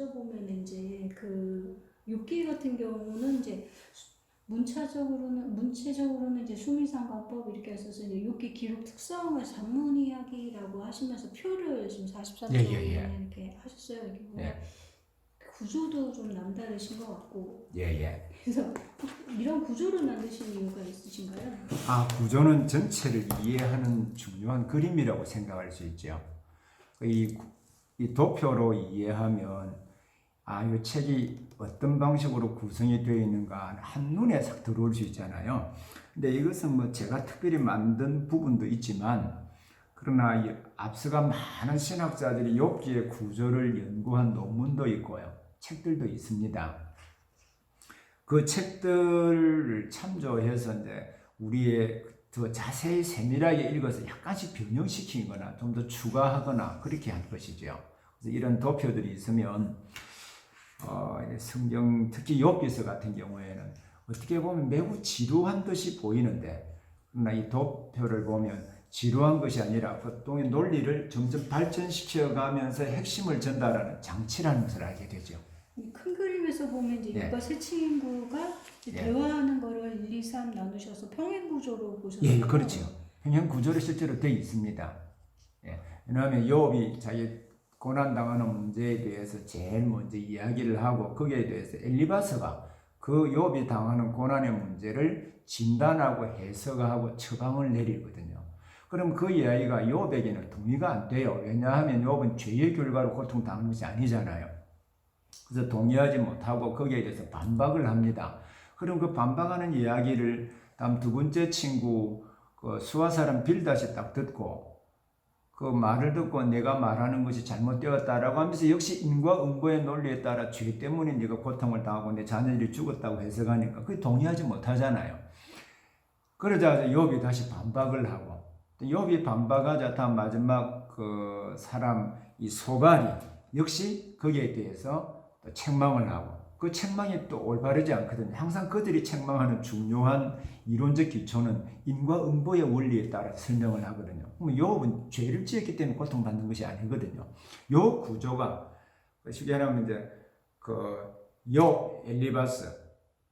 여쭤보면 이제 그 욥기 같은 경우는 이제 문체적으로는 이제 수미상관법 이렇게 해서 이제 욥기 기록 특성을 전문 이야기라고 하시면서 표를 지금 43쪽에 이렇게 하셨어요. 이렇게 보면 구조도 좀 남다르신 것 같고. 그래서 이런 구조를 만드신 이유가 있으신가요? 구조는 전체를 이해하는 중요한 그림이라고 생각할 수 있죠. 이 도표로 이해하면 이 책이 어떤 방식으로 구성이 되어 있는가 한눈에 싹 들어올 수 있잖아요. 근데 이것은 뭐 제가 특별히 만든 부분도 있지만, 그러나 앞서가 많은 신학자들이 욥기의 구조를 연구한 논문도 있고요, 책들도 있습니다. 그 책들을 참조해서 이제 우리의 더 자세히 세밀하게 읽어서 약간씩 변형시키거나 좀 더 추가하거나 그렇게 한 것이죠. 그래서 이런 도표들이 있으면 성경, 특히 욥기서 같은 경우에는 어떻게 보면 매우 지루한 듯이 보이는데, 그러나 이 도표를 보면 지루한 것이 아니라 보통의 논리를 점점 발전시켜 가면서 핵심을 전달하는 장치라는 것을 알게 되죠. 큰 그림에서 보면 이제 욥과 세 친구가 대화하는 거를 1, 2, 3 나누셔서 평행 구조로 보셨어요. 그렇죠. 평행 구조로 실제로 되어 있습니다. 왜냐하면 욥이 자기 고난당하는 문제에 대해서 제일 먼저 이야기를 하고, 거기에 대해서 엘리바스가 그 욥이 당하는 고난의 문제를 진단하고 해석하고 처방을 내리거든요. 그럼 그 이야기가 욥에게는 동의가 안 돼요. 왜냐하면 욥은 죄의 결과로 고통당하는 것이 아니잖아요. 그래서 동의하지 못하고 거기에 대해서 반박을 합니다. 그럼 그 반박하는 이야기를 다음 두 번째 친구 그 수아 사람 빌닷이 딱 듣고, 그 말을 듣고 내가 말하는 것이 잘못되었다라고 하면서 역시 인과 응보의 논리에 따라 죄 때문에 네가 고통을 당하고 내 자녀들이 죽었다고 해석하니까 그게 동의하지 못하잖아요. 그러자 욥이 다시 반박을 하고, 욥이 반박하자 다음 마지막 그 사람 이 소발이 역시 거기에 대해서 또 책망을 하고, 그 책망이 또 올바르지 않거든요. 항상 그들이 책망하는 중요한 이론적 기초는 인과 응보의 원리에 따라 설명을 하거든요. 그럼 욥은 죄를 지었기 때문에 고통받는 것이 아니거든요. 요 구조가 쉽게 말하면 이제 욥, 엘리바스,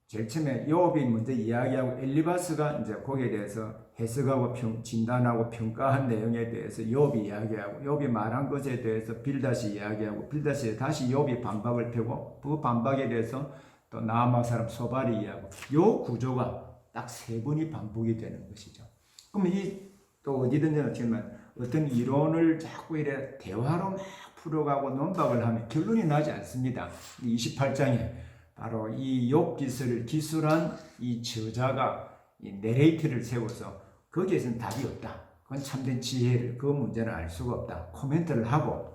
제일 처음에 욥이 먼저 이야기하고 엘리바스가 이제 거기에 대해서 해석하고 진단하고 평가한 내용에 대해서 욥이 이야기하고, 욥이 말한 것에 대해서 빌닷이 이야기하고, 빌닷이 다시 욥이 반박을 펴고, 그 반박에 대해서 또 나아마 사람 소발이 이야기하고, 요 구조가 딱 세 번이 반복이 되는 것이죠. 그러면 또 어디든지 지만 어떤 이론을 자꾸 이래 대화로 막 풀어가고 논박을 하면 결론이 나지 않습니다. 28장에 바로 이 욥기서를 기술한 이 저자가 이 내레이트를 세워서 거기에서는 답이 없다, 그건 참된 지혜를, 그 문제는 알 수가 없다, 코멘트를 하고,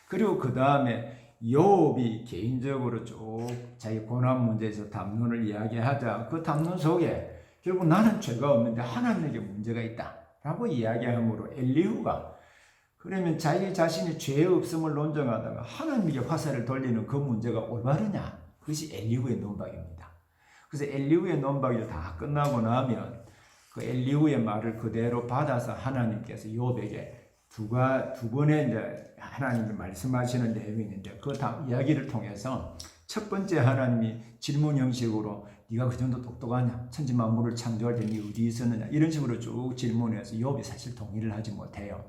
그리고 그 다음에 욥이 개인적으로 쭉 자기 고난 문제에서 담론을 이야기하자 그 담론 속에 결국 나는 죄가 없는데 하나님에게 문제가 있다 라고 이야기하므로 엘리후가 그러면 자기 자신의 죄의 없음을 논증하다가 하나님에게 화살을 돌리는 그 문제가 올바르냐, 그것이 엘리후의 논박입니다. 그래서 엘리후의 논박이 다 끝나고 나면 그 엘리후의 말을 그대로 받아서 하나님께서 욥에게 두 번의 이제 하나님이 말씀하시는 내용이 있는데, 그 이야기를 통해서 첫 번째 하나님이 질문 형식으로 네가 그 정도 똑똑하냐, 천지 만물을 창조할 때 네 어디 있었느냐, 이런 식으로 쭉 질문해서 욥이 사실 동의를 하지 못해요.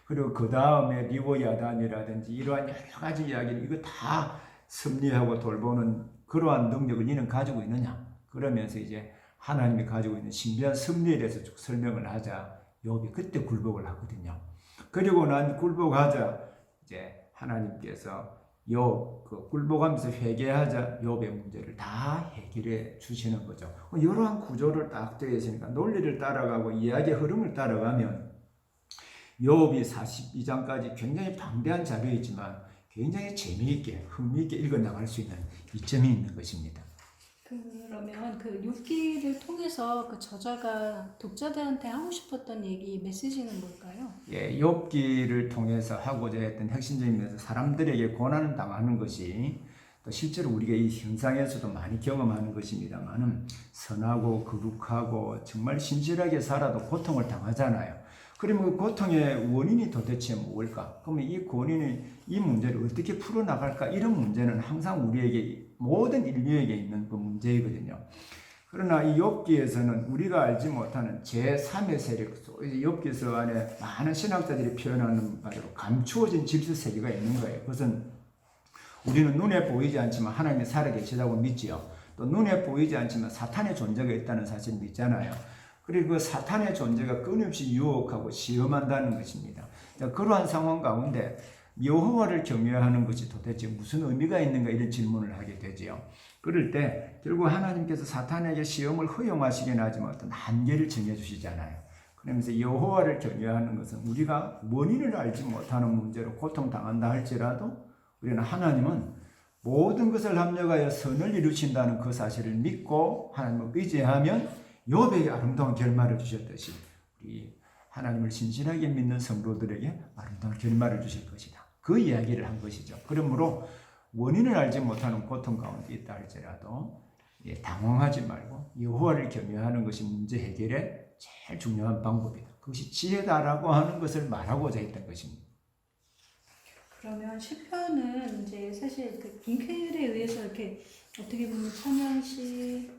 그리고 그 다음에 리보야단이라든지 이러한 여러 가지 이야기를 이거 다 섭리하고 돌보는 그러한 능력을 너는 가지고 있느냐, 그러면서 이제 하나님이 가지고 있는 신비한 섭리에 대해서 쭉 설명을 하자 욥이 그때 굴복을 하거든요. 그리고 난 굴복하자 이제 하나님께서 욥 그 굴복하면서 회개하자 욥의 문제를 다 해결해 주시는 거죠. 이러한 구조를 딱 되어 있으니까 논리를 따라가고 이야기의 흐름을 따라가면 욥이 42장까지 굉장히 방대한 자료이지만 굉장히 재미있게 흥미있게 읽어나갈 수 있는 이점이 있는 것입니다. 그러면 그 욥기를 통해서 그 저자가 독자들한테 하고 싶었던 얘기, 메시지는 뭘까요? 욥기를 통해서 하고자 했던 핵심적인 면에서 사람들에게 고난을 당하는 것이 또 실제로 우리가 이 현상에서도 많이 경험하는 것입니다만은 선하고 거룩하고 정말 신실하게 살아도 고통을 당하잖아요. 그러면 그 고통의 원인이 도대체 뭘까? 그러면 이 문제를 어떻게 풀어나갈까? 이런 문제는 항상 우리에게, 모든 인류에게 있는 그 문제이거든요. 그러나 이 욥기에서는 우리가 알지 못하는 제3의 세력, 욥기서 안에 많은 신학자들이 표현하는 바로 감추어진 질서 세계가 있는 거예요. 그것은 우리는 눈에 보이지 않지만 하나님이 살아계시다고 믿지요. 또 눈에 보이지 않지만 사탄의 존재가 있다는 사실을 믿잖아요. 그리고 그 사탄의 존재가 끊임없이 유혹하고 시험한다는 것입니다. 그러한 상황 가운데 여호와를 경외하는 것이 도대체 무슨 의미가 있는가, 이런 질문을 하게 되지요. 그럴 때 결국 하나님께서 사탄에게 시험을 허용하시긴 하지만 어떤 한계를 정해주시잖아요. 그러면서 여호와를 경외하는 것은 우리가 원인을 알지 못하는 문제로 고통당한다 할지라도 우리는 하나님은 모든 것을 합력하여 선을 이루신다는 그 사실을 믿고 하나님을 의지하면 욥에게 아름다운 결말을 주셨듯이 우리 하나님을 신실하게 믿는 성도들에게 아름다운 결말을 주실 것이다. 그 이야기를 한 것이죠. 그러므로 원인을 알지 못하는 고통 가운데 있다 할지라도 당황하지 말고 여호와를 경외하는 것이 문제 해결의 제일 중요한 방법이다. 그것이 지혜다라고 하는 것을 말하고자 했던 것입니다. 그러면 시편은 이제 사실 그 잉크에 의해서 이렇게 어떻게 보면 찬양시,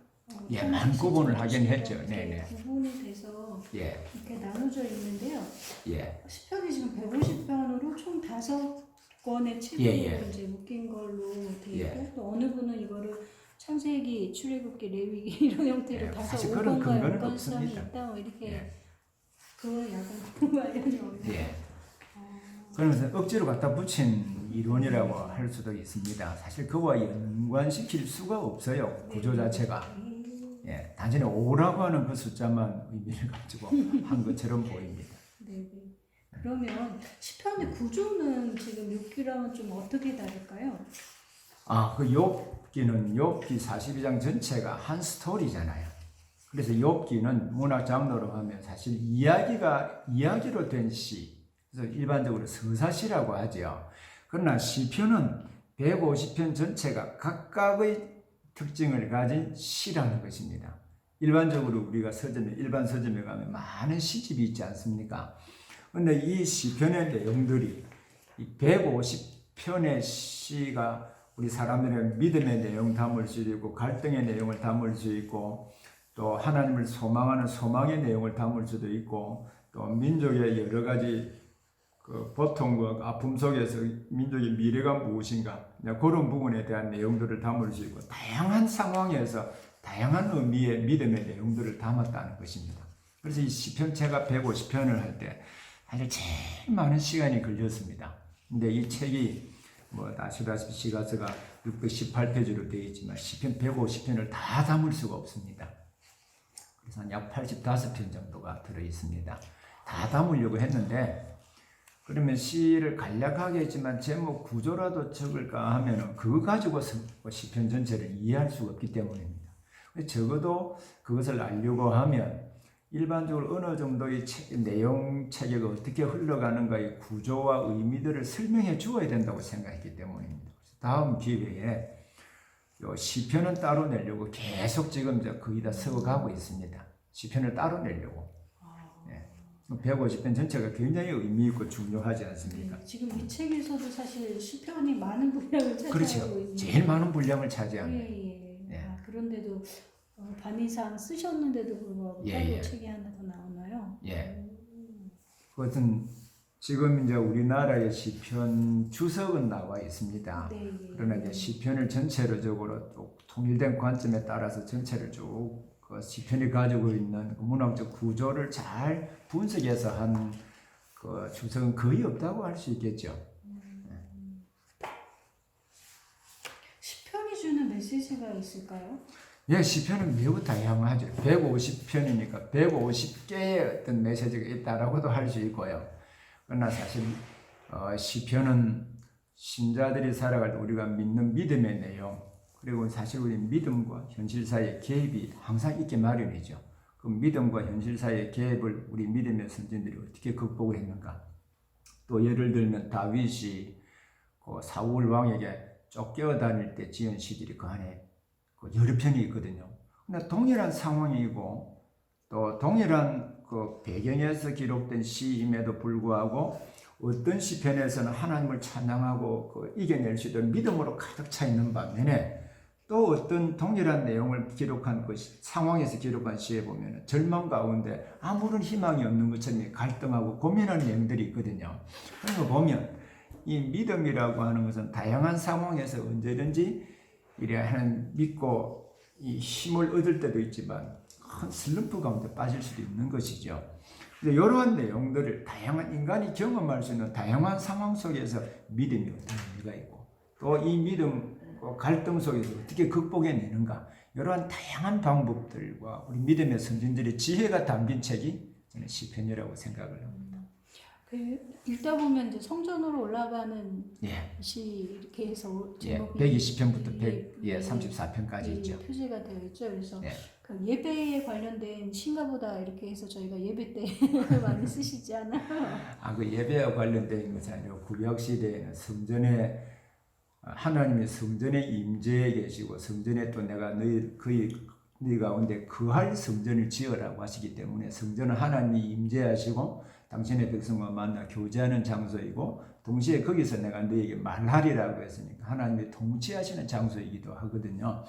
많은 구분을 하긴 했죠. 네네. 구분이 돼서 이렇게 나눠져 있는데요. 시편이 지금 150편으로 총 5권의 책으로 이제 묶인 걸로 돼 있고, 또 어느 분은 이거를 창세기, 출애굽기, 레위기 이런 형태로 5권과 연관성이 있다, 뭐 이렇게 그 약간 관련이 없네요. 그러면서 억지로 갖다 붙인 이론이라고 할 수도 있습니다. 사실 그와 연관시킬 수가 없어요. 구조 자체가. 단순히 5라고 하는 그 숫자만 의미를 가지고 한 것처럼 보입니다. 네. 그러면 시편의 구조는 지금 욥기랑은 좀 어떻게 다를까요? 그 욥기는 욥기 42장 전체가 한 스토리잖아요. 그래서 욥기는 문학 장르로 하면 사실 이야기로 된 시, 그래서 일반적으로 서사시라고 하죠. 그러나 시편은 150편 전체가 각각의 특징을 가진 시라는 것입니다. 일반적으로 우리가 일반 서점에 가면 많은 시집이 있지 않습니까? 그런데 이 시편의 내용들이, 이 150편의 시가 우리 사람들의 믿음의 내용 담을 수 있고, 갈등의 내용을 담을 수 있고, 또 하나님을 소망하는 소망의 내용을 담을 수도 있고, 또 민족의 여러 가지 그 고통과 아픔 속에서 민족의 미래가 무엇인가, 그런 부분에 대한 내용들을 담을 수 있고, 다양한 상황에서 다양한 의미의 믿음의 내용들을 담았다는 것입니다. 그래서 이 시편체가 150편을 할 때 사실 제일 많은 시간이 걸렸습니다. 근데 이 책이 아시다시피 시가서가 618페이지로 되어 있지만 시편 150편을 다 담을 수가 없습니다. 그래서 약 85편 정도가 들어 있습니다. 다 담으려고 했는데, 그러면 시를 간략하게 했지만 제목 구조라도 적을까 하면은 그거 가지고 시편 전체를 이해할 수가 없기 때문입니다. 적어도 그것을 알려고 하면 일반적으로 어느 정도의 내용 체계가 어떻게 흘러가는가의 구조와 의미들을 설명해 주어야 된다고 생각했기 때문입니다. 다음 기회에 시편은 따로 내려고 계속 지금 거의 다 써가고 있습니다. 시편을 따로 내려고. 150편 전체가 굉장히 의미 있고 중요하지 않습니까? 지금 이 책에서도 사실 시편이 많은 분량을 차지하고 그렇죠. 있는. 제일 많은 분량을 차지합니다. 그런데도 반 이상 쓰셨는데도 불구하고 따로 책이 하나 더 나오나요? 그것은 지금 이제 우리나라의 시편 주석은 나와 있습니다. 그러나 이제 시편을 전체적으로 통일된 관점에 따라서 전체를 쭉 그 시편이 가지고 있는 그 문학적 구조를 잘 분석해서 한 그 주석은 거의 없다고 할 수 있겠죠. 시편이 주는 메시지가 있을까요? 시편은 매우 다양하죠. 150편이니까 150개의 어떤 메시지가 있다라고도 할 수 있고요. 그러나 사실 시편은 신자들이 살아갈 때 우리가 믿는 믿음의 내용, 그리고 사실 우리 믿음과 현실 사이의 갭이 항상 있게 마련이죠. 그 믿음과 현실 사이의 갭을 우리 믿음의 선진들이 어떻게 극복을 했는가. 또 예를 들면 다윗이 그 사울 왕에게 쫓겨 다닐 때 지은 시들이 그 안에 여러 편이 있거든요. 근데 동일한 상황이고 또 동일한 그 배경에서 기록된 시임에도 불구하고 어떤 시편에서는 하나님을 찬양하고 그 이겨낼 수 있도록 믿음으로 가득 차 있는 반면에 또 어떤 동일한 내용을 기록한 그 상황에서 기록한 시에 보면 절망 가운데 아무런 희망이 없는 것처럼 갈등하고 고민하는 내용들이 있거든요. 그런 거 보면 이 믿음이라고 하는 것은 다양한 상황에서 언제든지 이래 하는 믿고 이 힘을 얻을 때도 있지만 큰 슬럼프 가운데 빠질 수도 있는 것이죠. 이러한 내용들을 다양한 인간이 경험할 수 있는 다양한 상황 속에서 믿음이 어떤 의미가 있고 또 이 믿음 갈등 속에서 어떻게 극복해내는가 이러한 다양한 방법들과 우리 믿음의 선진들의 지혜가 담긴 책이 저는 시편이라고 생각을 합니다. 읽다 보면 이제 성전으로 올라가는 예. 시 이렇게 해서 제목이 120편부터 134편까지 있죠. 표시가 되어 있죠. 그래서 예. 그 예배에 관련된 시인가보다 이렇게 해서 저희가 예배 때 많이 쓰시지 않아요? 그 예배와 관련된 것이 아니라 구약 시대에는 성전에 하나님이 성전에 임재해 계시고 성전에 또 내가 너희 가운데 거할 성전을 지으라고 하시기 때문에 성전은 하나님이 임재하시고 당신의 백성과 만나 교제하는 장소이고 동시에 거기서 내가 너에게 말하리라고 했으니까 하나님이 통치하시는 장소이기도 하거든요.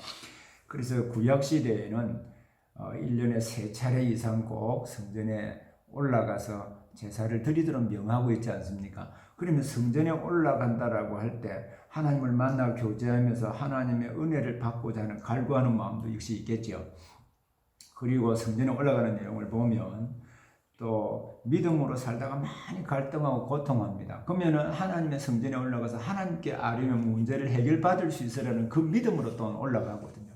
그래서 구약 시대에는 1년에 3차례 이상 꼭 성전에 올라가서 제사를 드리도록 명하고 있지 않습니까? 그러면 성전에 올라간다라고 할 때 하나님을 만나 교제하면서 하나님의 은혜를 받고자 하는 갈구하는 마음도 역시 있겠죠. 그리고 성전에 올라가는 내용을 보면 또 믿음으로 살다가 많이 갈등하고 고통합니다. 그러면 하나님의 성전에 올라가서 하나님께 아뢰는 문제를 해결받을 수 있으라는 그 믿음으로 또 올라가거든요.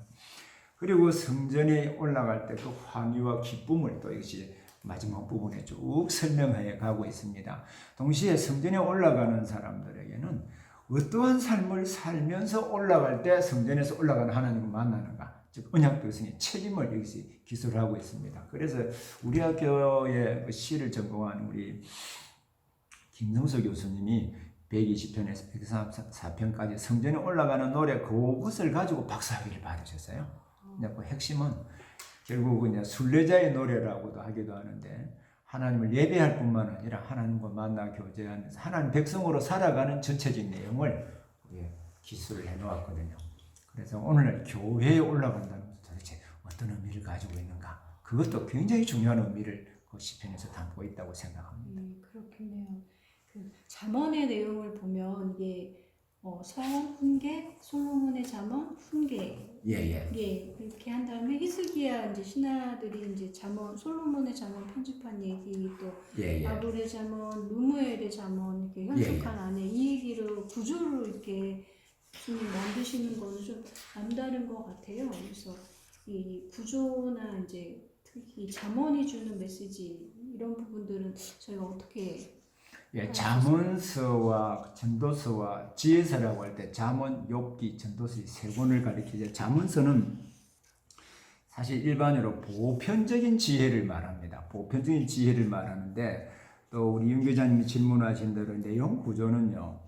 그리고 성전에 올라갈 때 그 환희와 기쁨을 또 역시 마지막 부분에 쭉 설명해 가고 있습니다. 동시에 성전에 올라가는 사람들에게는 어떠한 삶을 살면서 올라갈 때 성전에서 올라가는 하나님을 만나는가, 즉 언약 백성의 책임을 여기서 기술하고 있습니다. 그래서 우리 학교의 그 시를 전공한 우리 김성수 교수님이 120편에서 134편까지 성전에 올라가는 노래 그것을 가지고 박사학위를 받으셨어요. 근데 그 핵심은 결국 그냥 순례자의 노래라고도 하기도 하는데 하나님을 예배할 뿐만 아니라 하나님과 만나 교제하면서 하나님 백성으로 살아가는 전체적인 내용을 기술을 해놓았거든요. 그래서 오늘날 교회에 올라간다는 것은 도대체 어떤 의미를 가지고 있는가, 그것도 굉장히 중요한 의미를 그 시편에서 담고 있다고 생각합니다. 그렇겠네요. 그 잠언의 내용을 보면 이게 서원, 훈계, 솔로몬의 잠언, 훈계. 이렇게 한 다음에 히스기야 이제 신하들이 이제 잠언, 솔로몬의 잠언 편집한 얘기, 또 아볼의 잠언, 루무엘의 잠언 이렇게 현숙한 안에 이 얘기를 구조로 이렇게 만드시는 거는 좀 남다른 것 같아요. 그래서 이 구조나 이제 특히 잠언이 주는 메시지 이런 부분들은 저희가 어떻게 잠언서와 전도서와 지혜서라고 할 때 잠언, 욥기, 전도서 세 권을 가리키죠. 잠언서는 사실 일반으로 보편적인 지혜를 말합니다. 보편적인 지혜를 말하는데 또 우리 윤 교장님이 질문하신 대로 내용 구조는요.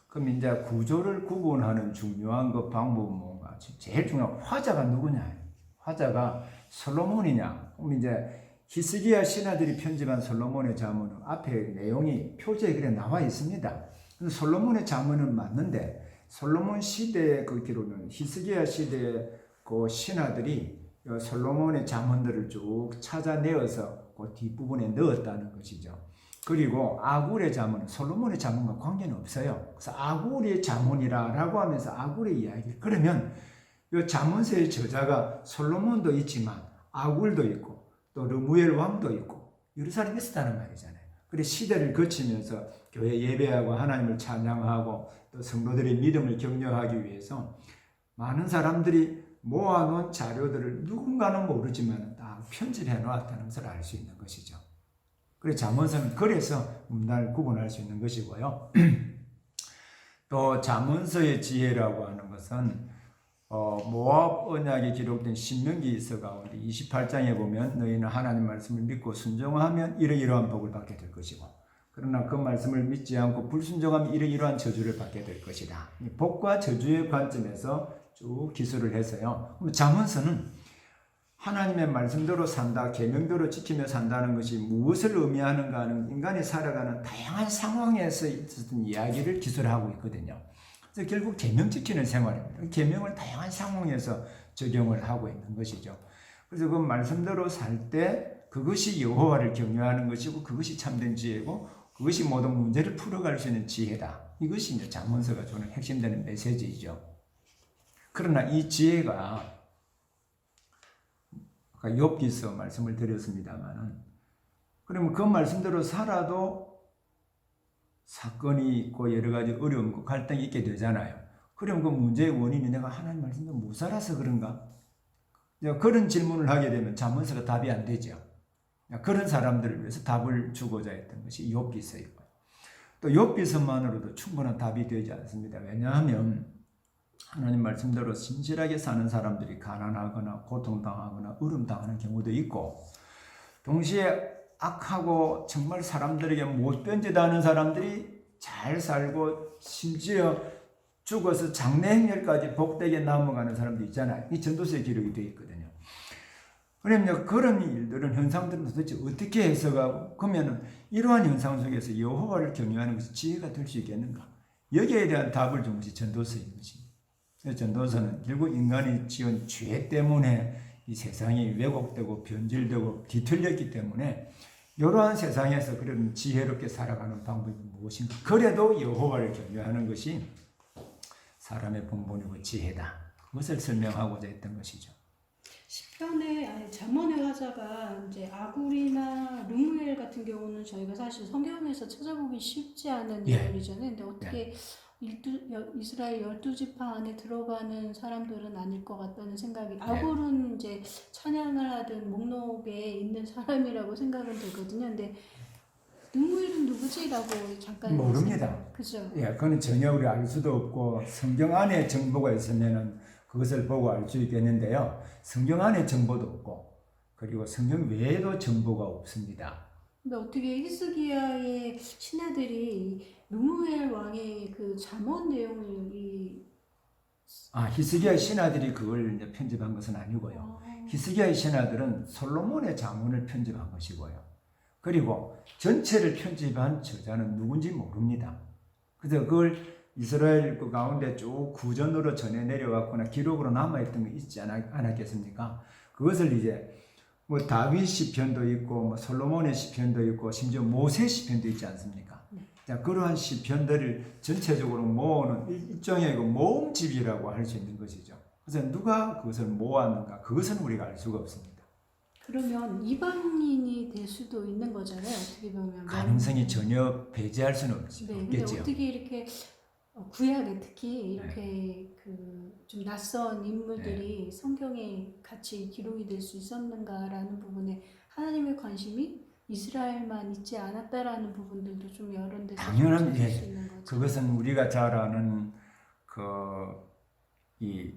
그럼 이제 구조를 구분하는 중요한 그 방법은 뭔가? 제일 중요한 화자가 누구냐? 화자가 솔로몬이냐? 그럼 이제 히스기야 신하들이 편집한 솔로몬의 잠언은 앞에 내용이 표지에 그래 나와 있습니다. 솔로몬의 잠언은 맞는데 솔로몬 시대의 그 기록은 히스기야 시대의 그 신하들이 솔로몬의 잠언들을 쭉 찾아내어서 그 뒷부분에 넣었다는 것이죠. 그리고 아굴의 잠언은 솔로몬의 잠언과 관계는 없어요. 그래서 아굴의 잠언이라고 하면서 아굴의 이야기. 그러면 이 잠언서의 저자가 솔로몬도 있지만 아굴도 있고 또 르무엘 왕도 있고 여러 사람이 있었다는 말이잖아요. 그래 시대를 거치면서 교회 예배하고 하나님을 찬양하고 또 성도들의 믿음을 격려하기 위해서 많은 사람들이 모아놓은 자료들을 누군가는 모르지만 다 편집해 놓았다는 것을 알 수 있는 것이죠. 그래서 잠언서는 그래서 문단을 구분할 수 있는 것이고요. 또 잠언서의 지혜라고 하는 것은 모압 언약에 기록된 신명기서 가운데 28장에 보면 너희는 하나님 말씀을 믿고 순종하면 이러이러한 복을 받게 될 것이고 그러나 그 말씀을 믿지 않고 불순종하면 이러이러한 저주를 받게 될 것이다. 복과 저주의 관점에서 쭉 기술을 해서요. 잠언서는 하나님의 말씀대로 산다, 계명대로 지키며 산다는 것이 무엇을 의미하는가 하는 인간이 살아가는 다양한 상황에서 있었던 이야기를 기술하고 있거든요. 그래서 결국 계명 지키는 생활입니다. 계명을 다양한 상황에서 적용을 하고 있는 것이죠. 그래서 그 말씀대로 살 때 그것이 여호와를 경외하는 것이고 그것이 참된 지혜고 그것이 모든 문제를 풀어갈 수 있는 지혜다. 이것이 이제 잠언서가 주는 핵심되는 메시지이죠. 그러나 이 지혜가 아까 욥기서 말씀을 드렸습니다만은 그러면 그 말씀대로 살아도 사건이 있고 여러 가지 어려움과 갈등이 있게 되잖아요. 그럼 그 문제의 원인이 내가 하나님 말씀대로 못 살아서 그런가? 그런 질문을 하게 되면 잠언서가 답이 안 되죠. 그런 사람들을 위해서 답을 주고자 했던 것이 욥기서이고 또 욥기서만으로도 충분한 답이 되지 않습니다. 왜냐하면 하나님 말씀대로 신실하게 사는 사람들이 가난하거나 고통당하거나 어려움당하는 경우도 있고 동시에 악하고 정말 사람들에게 못 변제다는 사람들이 잘 살고 심지어 죽어서 장래행렬까지 복되게 넘어가는 사람도 있잖아요. 이 전도서에 기록이 되어 있거든요. 그러면 그런 일들은 현상들은 도대체 어떻게 해석하고 그러면 이러한 현상 속에서 여호와를 경외하는 것이 지혜가 될 수 있겠는가? 여기에 대한 답을 준 것이 전도서인 것입니다. 전도서는 결국 인간이 지은 죄 때문에 이 세상이 왜곡되고 변질되고 뒤틀렸기 때문에 이러한 세상에서 그런 지혜롭게 살아가는 방법이 무엇인가? 그래도 여호와를 경외하는 것이 사람의 본분이고 지혜다. 그것을 설명하고자 했던 것이죠. 시편의 잠언의 화자가 이제 아굴이나 르무엘 같은 경우는 저희가 사실 성경에서 찾아보기 쉽지 않은 인물이잖아요. 근데 어떻게 이스라엘 12지파 안에 들어가는 사람들은 아닐 것 같다는 생각이 아굴은 이제 찬양을 하든 목록에 있는 사람이라고 생각은 되거든요. 근데 르무엘은 누구지라고 잠깐 모릅니다. 그죠? 그건 전혀 우리 알 수도 없고 성경 안에 정보가 있으면은 그것을 보고 알 수 있겠는데요. 성경 안에 정보도 없고 그리고 성경 외에도 정보가 없습니다. 근데 어떻게 히스기야의 신하들이 르무엘 왕의 그 잠언 내용을 히스기야 신하들이 그걸 이제 편집한 것은 아니고요. 히스기야의 신하들은 솔로몬의 잠언을 편집한 것이고요. 그리고 전체를 편집한 저자는 누군지 모릅니다. 그래서 그걸 이스라엘 그 가운데 쭉 구전으로 전해 내려왔거나 기록으로 남아있던 게 있지 않았겠습니까? 그것을 이제 뭐 다윗 시편도 있고 뭐 솔로몬의 시편도 있고 심지어 모세 시편도 있지 않습니까? 자, 그러한 시편들을 전체적으로 모으는 일종의 그 모음집이라고 할 수 있는 것이죠. 그래서 누가 그것을 모았는가? 그것은 우리가 알 수가 없습니다. 그러면 이방인이 될 수도 있는 거잖아요. 어떻게 보면 가능성이 전혀 배제할 수는 없겠죠. 근데 어떻게 이렇게 구약에 특히 이렇게 그 좀 낯선 인물들이 성경에 같이 기록이 될 수 있었는가라는 부분에 하나님의 관심이 이스라엘만 있지 않았다라는 부분들도 좀 여러 데서 당연한 수 있는 거죠. 그것은 우리가 잘 아는 이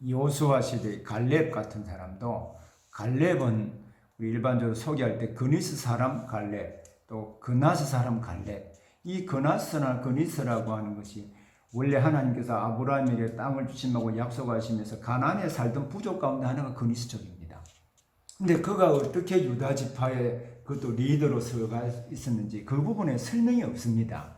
여호수아 시대 갈렙 같은 사람도 갈렙은 우리 일반적으로 소개할 때 그니스 사람 갈렙 또 그나스 사람 갈렙 이 그나스나 그니스라고 하는 것이 원래 하나님께서 아브라함에게 땅을 주신다고 약속하시면서 가나안에 살던 부족 가운데 하나가 그니스족입니다. 근데 그가 어떻게 유다 지파의 그것도 리더로 서가 있었는지 그 부분에 설명이 없습니다.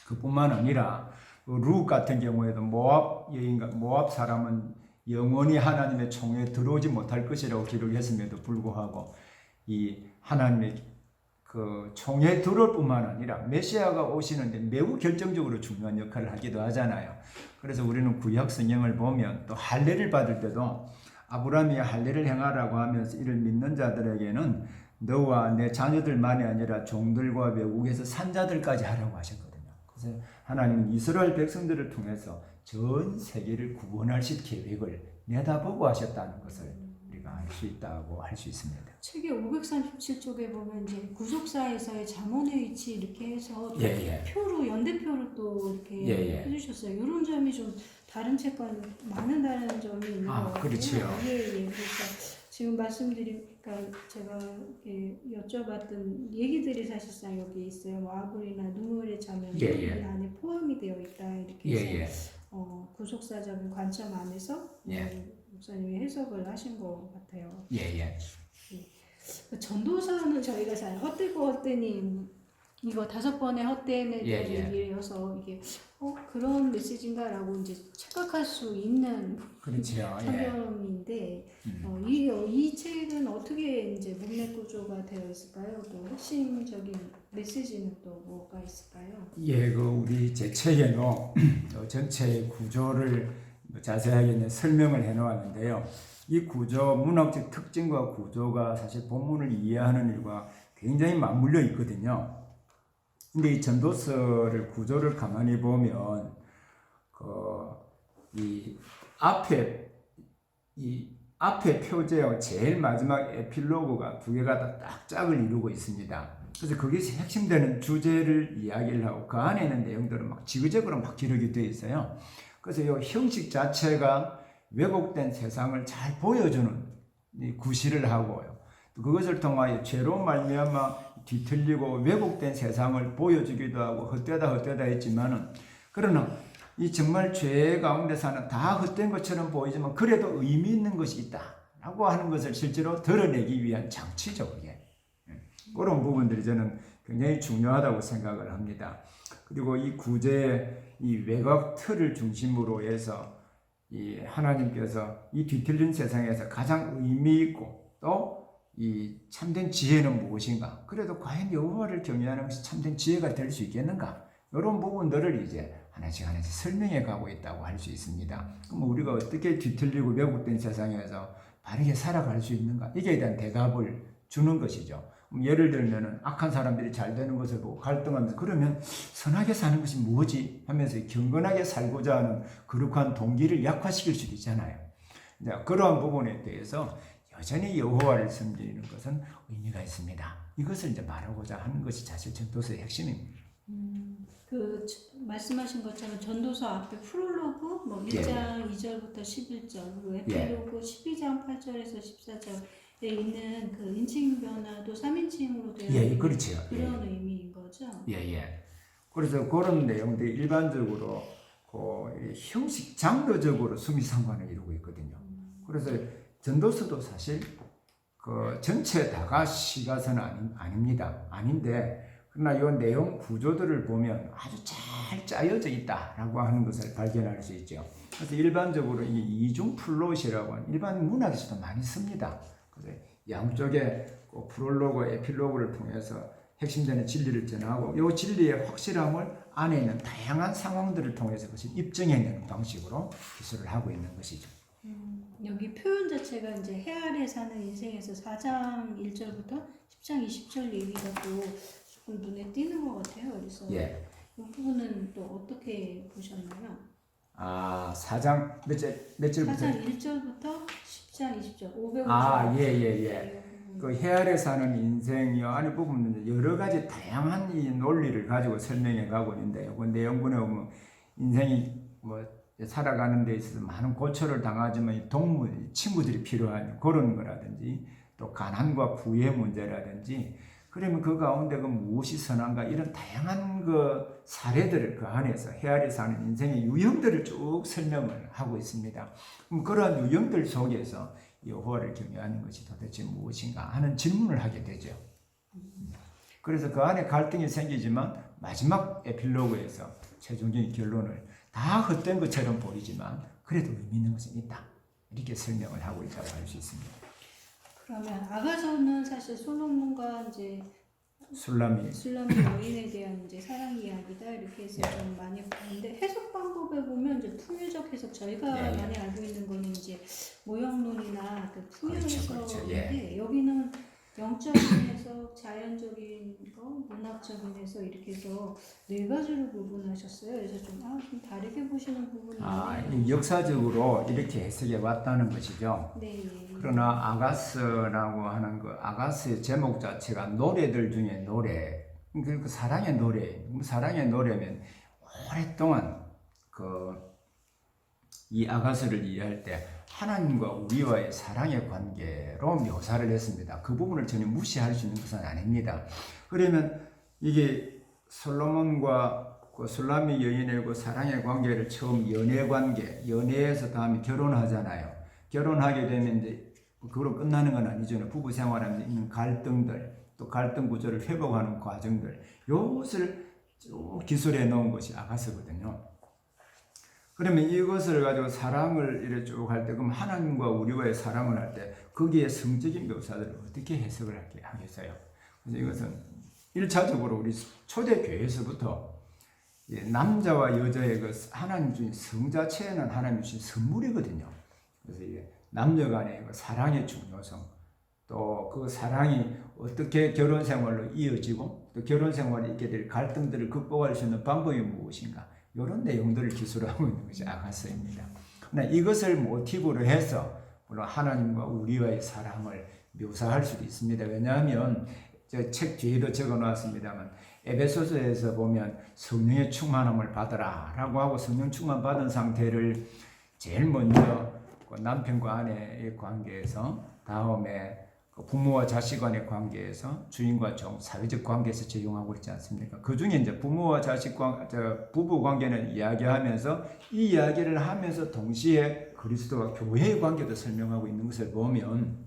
그뿐만 아니라 룻 같은 경우에도 모압 사람은 영원히 하나님의 총에 들어오지 못할 것이라고 기록했음에도 불구하고 이 하나님의 그 총에 들어올 뿐만 아니라 메시아가 오시는데 매우 결정적으로 중요한 역할을 하기도 하잖아요. 그래서 우리는 구약 성경을 보면 또 할례를 받을 때도 아브라함이 할례를 행하라고 하면서 이를 믿는 자들에게는 너와 내 자녀들만이 아니라 종들과 외국에서 산 자들까지 하라고 하셨거든요. 그래서 하나님은 이스라엘 백성들을 통해서 전 세계를 구원하실 계획을 내다보고 하셨다는 것을 우리가 알 수 있다고 할 수 있습니다. 책의 537쪽에 보면 이제 구속사에서의 잠언의 위치 이렇게 해서 표로 연대표를 또 이렇게 해주셨어요. 이런 점이 좀 다른 책과는 많은 다른 점이 있는 것 같아요. 그렇지요. 그래서 지금 말씀드리니까 제가 여쭤봤던 얘기들이 사실상 여기 있어요. 뭐 아굴이나 누물의 자면이 이 안에 포함이 되어 있다 이렇게 해서 구속사적인 관점 안에서 목사님이 해석을 하신 것 같아요. 예. 전도서는 저희가 잘 헛되고 헛되니 이거 5번의 헛됨에 대한 얘기여서 이게 그런 메시지인가라고 이제 착각할 수 있는 그렇죠. 성경인데 이 책은 어떻게 이제 문맥 구조가 되어 있을까요? 또 핵심적인 메시지는 또 뭐가 있을까요? 예, 우리 제 책에는 전체 구조를 자세하게 설명을 해놓았는데요. 이 구조, 문학적 특징과 구조가 사실 본문을 이해하는 일과 굉장히 맞물려 있거든요. 근데 이 전도서를 구조를 가만히 보면 이 앞에 표제와 제일 마지막 에필로그가 두 개가 다 딱 짝을 이루고 있습니다. 그래서 거기서 핵심되는 주제를 이야기를 하고 그 안에 있는 내용들은 막 지그재그로 막 기록이 되어 있어요. 그래서 이 형식 자체가 왜곡된 세상을 잘 보여주는 구실을 하고요. 그것을 통하여 죄로 말미암아 뒤틀리고 왜곡된 세상을 보여주기도 하고 헛되다 했지만은 그러나 이 정말 죄 가운데 사는 다 헛된 것처럼 보이지만 그래도 의미 있는 것이 있다라고 하는 것을 실제로 드러내기 위한 장치죠. 그게. 그런 부분들이 저는 굉장히 중요하다고 생각을 합니다. 그리고 이 구제의 이 외곽 틀을 중심으로 해서 이 하나님께서 이 뒤틀린 세상에서 가장 의미 있고 또 이 참된 지혜는 무엇인가? 그래도 과연 여호와를 경외하는 것이 참된 지혜가 될 수 있겠는가? 이런 부분들을 이제 하나씩 설명해 가고 있다고 할 수 있습니다. 그럼 우리가 어떻게 뒤틀리고 왜곡된 세상에서 바르게 살아갈 수 있는가? 이게 대한 대답을 주는 것이죠. 예를 들면은 악한 사람들이 잘 되는 것을 보고 갈등하면서 그러면 선하게 사는 것이 뭐지? 하면서 경건하게 살고자 하는 거룩한 동기를 약화시킬 수도 있잖아요. 그러한 부분에 대해서 여전히 여호와를 섬기는 것은 의미가 있습니다. 이것을 이제 말하고자 하는 것이 사실 전도서의 핵심입니다. 말씀하신 것처럼 전도서 앞에 프롤로그 1장 2절부터 11절, 그리고 에필로그 12장 8절에서 14절에 있는 그 인칭 변화도 3인칭으로 되어 있는 그렇죠. 그런 의미인 거죠. 그래서 그런 내용들이 일반적으로 형식 장르적으로 수미상관을 이루고 있거든요. 그래서 전도서도 사실 전체 다가 시가서는 아닙니다. 아닌데 그러나 이 내용 구조들을 보면 아주 잘 짜여져 있다라고 하는 것을 발견할 수 있죠. 그래서 일반적으로 이 이중 플롯이라고 하는 일반 문학에서도 많이 씁니다. 그래서 양쪽에 프롤로그, 에필로그를 통해서 핵심되는 진리를 전하고 이 진리의 확실함을 안에 있는 다양한 상황들을 통해서 그것을 입증해내는 방식으로 기술을 하고 있는 것이죠. 여기 표현 자체가 이제 해 아래 사는 인생에서 4장 1절부터 10장 20절 얘기가 또 조금 눈에 띄는 것 같아요. 그래서 이 부분은 또 어떻게 보셨나요? 4장 몇 절부터? 4장 1절부터 10장 20절 500절. 그 해 아래 사는 인생이요 안에 보면 여러 가지 다양한 이 논리를 가지고 설명해 가고 있는데요. 그 내용분에 보면 인생이 살아가는 데 있어서 많은 고초를 당하지만 친구들이 필요한 그런 거라든지 또 가난과 부의 문제라든지 그러면 그 가운데 무엇이 선한가 이런 다양한 사례들을 그 안에서 해 아래 사는 인생의 유형들을 쭉 설명을 하고 있습니다. 그럼 그러한 유형들 속에서 여호와를 경외하는 것이 도대체 무엇인가 하는 질문을 하게 되죠. 그래서 그 안에 갈등이 생기지만 마지막 에필로그에서 최종적인 결론을 다 헛된 것처럼 보이지만 그래도 의미 있는 것은 있다. 이렇게 설명을 하고 있다고 할 수 있습니다. 그러면 아가서는 사실 솔로몬과 이제 술람이 여인에 대한 이제 사랑 이야기다 이렇게 해서 좀 많이 보는데 해석 방법에 보면 이제 풍요적 해석 저희가 많이 알고 있는 거는 이제 모형론이나 그 풍요 해석인데 여기는 영적인 해석, 자연적인 거, 문학적인 해석 이렇게 해서 네 가지로 구분하셨어요. 그래서 좀 다르게 보시는 부분이 있네요. 역사적으로 이렇게 해석해 왔다는 것이죠. 네. 그러나 아가스라고 하는 아가스의 제목 자체가 노래들 중에 노래. 그 사랑의 노래. 사랑의 노래면 오랫동안 이 아가스를 이해할 때 하나님과 우리와의 사랑의 관계로 묘사를 했습니다. 그 부분을 전혀 무시할 수 있는 것은 아닙니다. 그러면 이게 솔로몬과 술람미 여인의 사랑의 관계를 처음 연애 관계, 연애에서 다음에 결혼하잖아요. 결혼하게 되면 이제 그걸로 끝나는 건 아니죠. 부부 생활하면서 있는 갈등들, 또 갈등 구조를 회복하는 과정들, 이것을 쭉 기술해 놓은 것이 아가서거든요. 그러면 이것을 가지고 사랑을 이렇게 쭉 할 때, 그럼 하나님과 우리와의 사랑을 할 때 거기에 성적인 묘사들을 어떻게 해석을 하겠어요? 그래서 이것은 1차적으로 우리 초대교회에서부터 남자와 여자의 그 하나님 주신 성 자체는 하나님 주신 선물이거든요. 그래서 이게 남녀 간의 그 사랑의 중요성, 또 그 사랑이 어떻게 결혼 생활로 이어지고 또 결혼 생활에 있게 될 갈등들을 극복할 수 있는 방법이 무엇인가, 이런 내용들을 기술하고 있는 것이 아가서입니다. 그러나 이것을 모티브로 해서 물론 하나님과 우리와의 사랑을 묘사할 수도 있습니다. 왜냐하면 저 책 뒤에도 적어 놨습니다만 에베소서에서 보면 성령의 충만함을 받으라 라고 하고, 성령 충만 받은 상태를 제일 먼저 남편과 아내의 관계에서, 다음에 부모와 자식 간의 관계에서, 주인과 종, 사회적 관계에서 적용하고 있지 않습니까? 그 중에 이제 부모와 자식 부부 관계는 이야기하면서 이 이야기를 하면서 동시에 그리스도와 교회의 관계도 설명하고 있는 것을 보면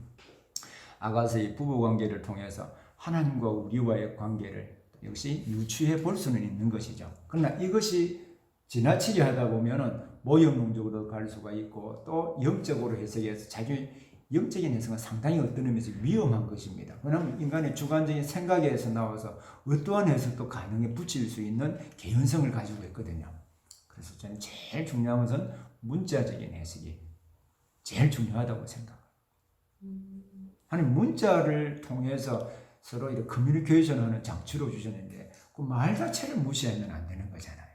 아가서의 부부 관계를 통해서 하나님과 우리와의 관계를 역시 유추해 볼 수는 있는 것이죠. 그러나 이것이 지나치게 하다 보면은 모형론적으로 갈 수가 있고, 또 영적으로 해석해서 자기 영적인 해석은 상당히 어떤 의미에서 위험한 것입니다. 왜냐하면 인간의 주관적인 생각에서 나와서 어떠한 해석도 가능해 붙일 수 있는 개연성을 가지고 있거든요. 그래서 저는 제일 중요한 것은 문자적인 해석이 제일 중요하다고 생각합니다. 아니, 문자를 통해서 서로 이렇게 커뮤니케이션하는 장치로 주셨는데 그 말 자체를 무시하면 안 되는 거잖아요.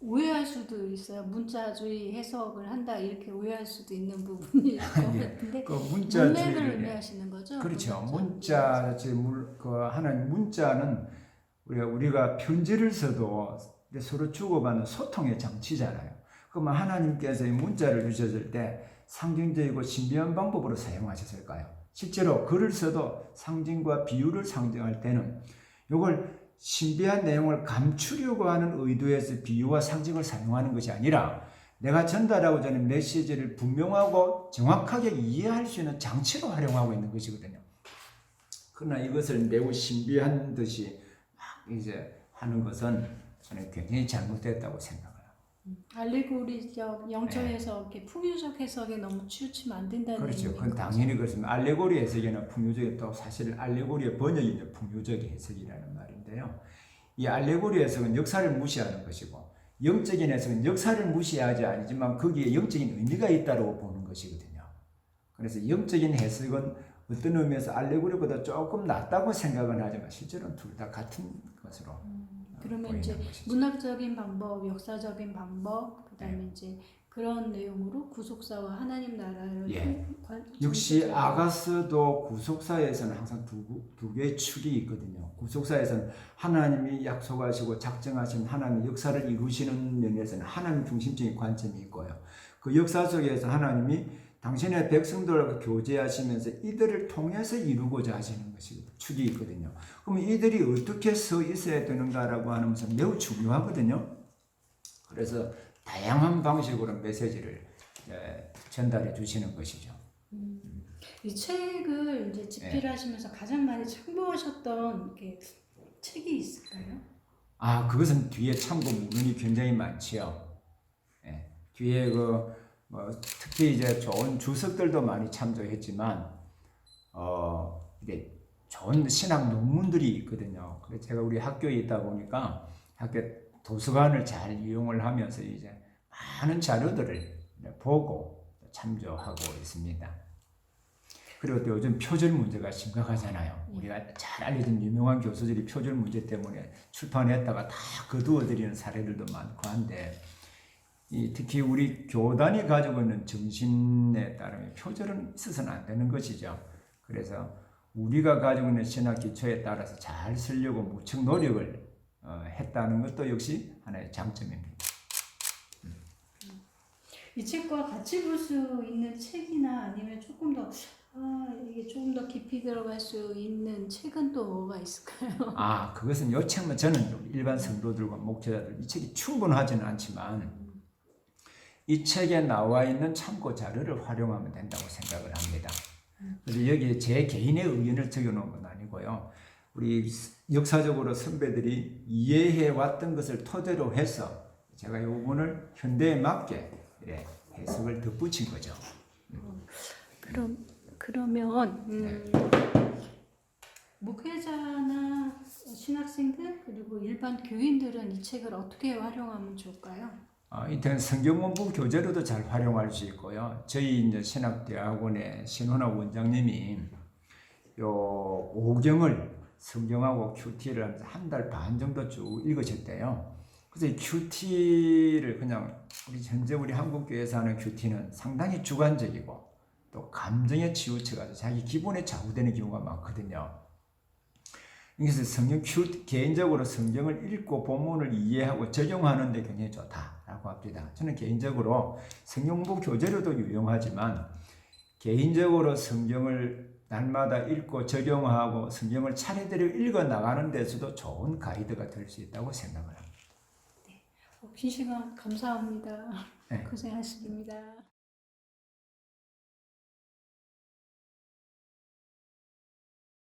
오해할 수도 있어요. 문자주의 해석을 한다 이렇게 오해할 수도 있는 부분일 것 같은데, 그 문자주의를 문맥을 의미하시는 거죠? 그렇죠. 문자, 그 하나님 문자는 우리가 편지를 써도 서로 주고받는 소통의 장치잖아요. 그러면 하나님께서 이 문자를 주셨을 때 상징적이고 신비한 방법으로 사용하셨을까요? 실제로 글을 써도 상징과 비유를 상징할 때는 이걸 신비한 내용을 감추려고 하는 의도에서 비유와 상징을 사용하는 것이 아니라 내가 전달하고자 하는 메시지를 분명하고 정확하게 이해할 수 있는 장치로 활용하고 있는 것이거든요. 그러나 이것을 매우 신비한 듯이 막 이제 하는 것은 저는 굉장히 잘못됐다고 생각해요. 알레고리적, 영적 해석, 이렇게 풍유적 해석에 너무 치우치면 안 된다는 그렇죠. 얘기인 그건 당연히 그렇습니다. 알레고리 해석에는 풍요적이 또 사실 알레고리의 번역이 이제 풍요적 해석이라는 말인데요. 이 알레고리 해석은 역사를 무시하는 것이고, 영적인 해석은 역사를 무시하지 아니지만 거기에 영적인 의미가 있다고 보는 것이거든요. 그래서 영적인 해석은 어떤 의미에서 알레고리보다 조금 낫다고 생각은 하지만 실제로는 둘 다 같은 것으로 그러면 이제 것이죠. 문학적인 방법, 역사적인 방법, 그다음에 이제 그런 내용으로 구속사와 하나님 나라를 역시 아가서도 구속사에서는 항상 두 개의 축이 있거든요. 구속사에서는 하나님이 약속하시고 작정하신 하나님의 역사를 이루시는 면에서는 하나님 중심적인 관점이 있고요. 그 역사 속에서 하나님이 당신의 백성들과 교제하시면서 이들을 통해서 이루고자 하시는 것이 축이 있거든요. 그러면 이들이 어떻게 서 있어야 되는가라고 하는 것은 매우 중요하거든요. 그래서 다양한 방식으로 메시지를 전달해 주시는 것이죠. 이 책을 이제 집필하시면서 가장 많이 참고하셨던 이렇게 책이 있을까요? 아, 그것은 뒤에 참고 문헌이 굉장히 많지요. 뒤에 특히 이제 좋은 주석들도 많이 참조했지만, 이게 좋은 신학 논문들이 있거든요. 그래서 제가 우리 학교에 있다 보니까 학교 도서관을 잘 이용을 하면서 이제 많은 자료들을 보고 참조하고 있습니다. 그리고 또 요즘 표절 문제가 심각하잖아요. 우리가 잘 알려진 유명한 교수들이 표절 문제 때문에 출판했다가 다 거두어들이는 사례들도 많고 한데, 특히 우리 교단이 가지고 있는 정신에 따르면 표절은 있어서는 안 되는 것이죠. 그래서 우리가 가지고 있는 신학 기초에 따라서 잘 쓰려고 무척 노력을 했다는 것도 역시 하나의 장점입니다. 이 책과 같이 볼 수 있는 책이나 아니면 조금 더 이게 조금 더 깊이 들어갈 수 있는 책은 또 뭐가 있을까요? 그것은 이 책은 저는 일반 성도들과 목회자들 이 책이 충분하지는 않지만 이 책에 나와 있는 참고 자료를 활용하면 된다고 생각을 합니다. 그래서 여기에 제 개인의 의견을 적어놓은 건 아니고요. 우리 역사적으로 선배들이 이해해 왔던 것을 토대로 해서 제가 이 부분을 현대에 맞게 해석을 덧붙인 거죠. 그러면 목회자나 신학생들 그리고 일반 교인들은 이 책을 어떻게 활용하면 좋을까요? 이때는 성경원부 교재로도 잘 활용할 수 있고요. 저희 이제 신학대학원의 신원학 원장님이 요 5경을 성경하고 큐티를 한 달 반 정도 쭉 읽으셨대요. 그래서 이 큐티를 그냥 우리 한국교회에서 하는 큐티는 상당히 주관적이고 또 감정에 치우쳐가지고 자기 기분에 좌우되는 경우가 많거든요. 그래서 개인적으로 성경을 읽고 본문을 이해하고 적용하는 데 굉장히 좋다라고 합니다. 저는 개인적으로 성경부 교재로도 유용하지만 개인적으로 성경을 날마다 읽고 적용하고 성경을 차례대로 읽어 나가는 데서도 좋은 가이드가 될 수 있다고 생각을 합니다. 긴 시간 감사합니다. 네. 고생하셨습니다.